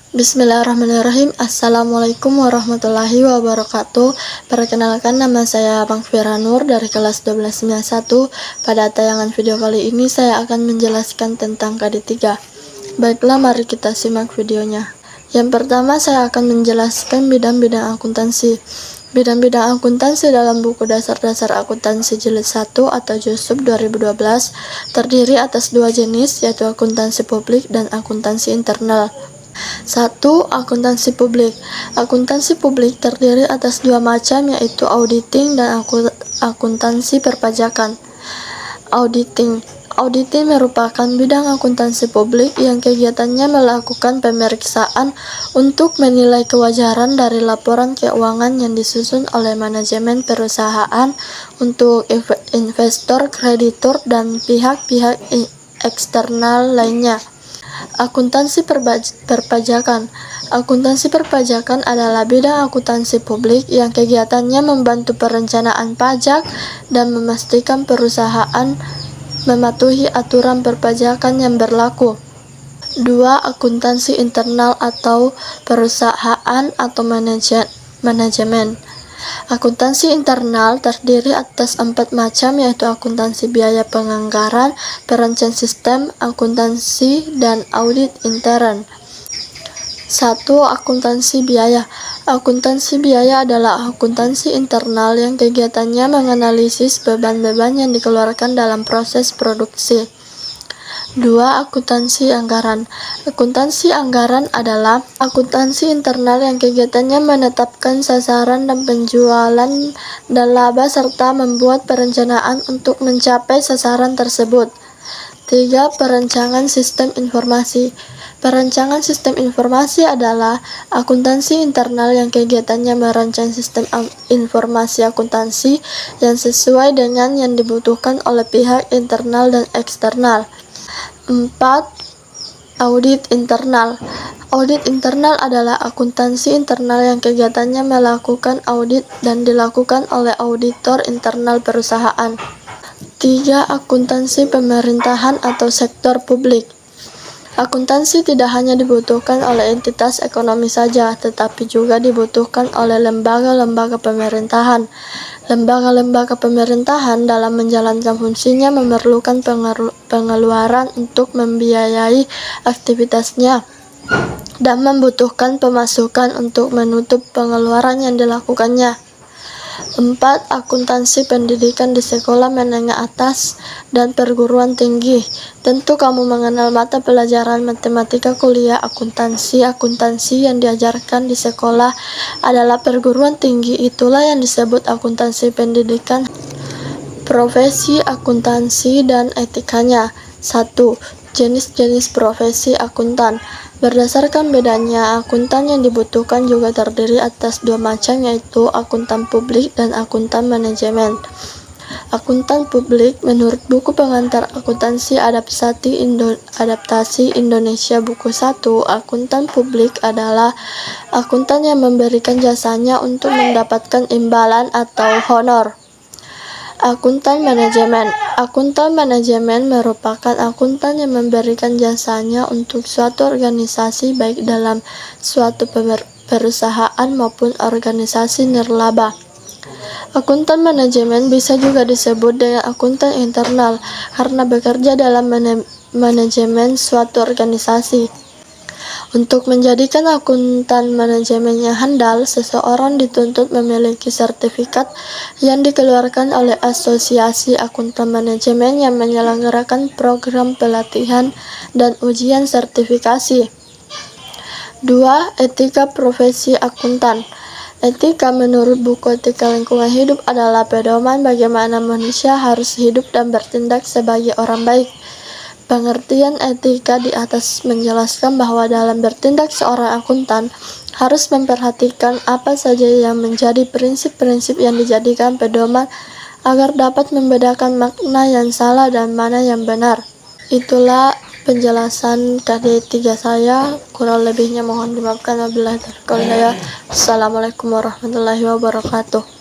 Bismillahirrahmanirrahim. Assalamualaikum warahmatullahi wabarakatuh. Perkenalkan, nama saya Bang Firanur dari kelas 1291. Pada tayangan video kali ini saya akan menjelaskan tentang KD3. Baiklah, mari kita simak videonya. Yang pertama, saya akan menjelaskan bidang-bidang akuntansi. Bidang-bidang akuntansi dalam buku dasar-dasar akuntansi jilid 1 atau JUSUP 2012 terdiri atas dua jenis, yaitu akuntansi publik dan akuntansi internal. 1. Akuntansi publik. Akuntansi publik terdiri atas dua macam, yaitu auditing dan akuntansi perpajakan. Auditing merupakan bidang akuntansi publik yang kegiatannya melakukan pemeriksaan untuk menilai kewajaran dari laporan keuangan yang disusun oleh manajemen perusahaan untuk investor, kreditur, dan pihak-pihak eksternal lainnya. Akuntansi perpajakan. Akuntansi perpajakan adalah bidang akuntansi publik yang kegiatannya membantu perencanaan pajak dan memastikan perusahaan mematuhi aturan perpajakan yang berlaku. 2. Akuntansi internal atau perusahaan atau manajemen. Akuntansi internal terdiri atas 4 macam, yaitu akuntansi biaya penganggaran, perancang sistem, akuntansi, dan audit intern. 1. Akuntansi biaya. Akuntansi biaya adalah akuntansi internal yang kegiatannya menganalisis beban-beban yang dikeluarkan dalam proses produksi. 2. Akuntansi anggaran. Akuntansi anggaran adalah akuntansi internal yang kegiatannya menetapkan sasaran dan penjualan dan laba serta membuat perencanaan untuk mencapai sasaran tersebut. 3. Perancangan sistem informasi. Perancangan sistem informasi adalah akuntansi internal yang kegiatannya merancang sistem informasi akuntansi yang sesuai dengan yang dibutuhkan oleh pihak internal dan eksternal. 4. Audit internal. Audit internal adalah akuntansi internal yang kegiatannya melakukan audit dan dilakukan oleh auditor internal perusahaan. 3. Akuntansi pemerintahan atau sektor publik. Akuntansi tidak hanya dibutuhkan oleh entitas ekonomi saja, tetapi juga dibutuhkan oleh lembaga-lembaga pemerintahan. Lembaga-lembaga pemerintahan dalam menjalankan fungsinya memerlukan pengeluaran untuk membiayai aktivitasnya dan membutuhkan pemasukan untuk menutup pengeluaran yang dilakukannya. 4. Akuntansi pendidikan di sekolah menengah atas dan perguruan tinggi. Tentu kamu mengenal mata pelajaran matematika kuliah akuntansi. Akuntansi yang diajarkan di sekolah adalah perguruan tinggi, itulah yang disebut akuntansi pendidikan. Profesi akuntansi dan etikanya. 1. Jenis-jenis profesi akuntan. Berdasarkan bedanya, akuntan yang dibutuhkan juga terdiri atas dua macam, yaitu akuntan publik dan akuntan manajemen. Akuntan publik menurut buku pengantar akuntansi adaptasi Indonesia buku 1, akuntan publik adalah akuntan yang memberikan jasanya untuk mendapatkan imbalan atau honor. Akuntan manajemen. Akuntan manajemen merupakan akuntan yang memberikan jasanya untuk suatu organisasi, baik dalam suatu perusahaan maupun organisasi nirlaba. Akuntan manajemen bisa juga disebut dengan akuntan internal karena bekerja dalam manajemen suatu organisasi. Untuk menjadikan akuntan manajemen yang handal, seseorang dituntut memiliki sertifikat yang dikeluarkan oleh Asosiasi Akuntan Manajemen yang menyelenggarakan program pelatihan dan ujian sertifikasi. 2. Etika profesi akuntan. Etika menurut buku Etika Lingkungan Hidup adalah pedoman bagaimana manusia harus hidup dan bertindak sebagai orang baik. Pengertian etika di atas menjelaskan bahwa dalam bertindak seorang akuntan harus memperhatikan apa saja yang menjadi prinsip-prinsip yang dijadikan pedoman agar dapat membedakan makna yang salah dan mana yang benar. Itulah penjelasan KD3 saya, kurang lebihnya mohon dimaafkan. Wabillahi taufiq wal hidayah. Assalamualaikum warahmatullahi wabarakatuh.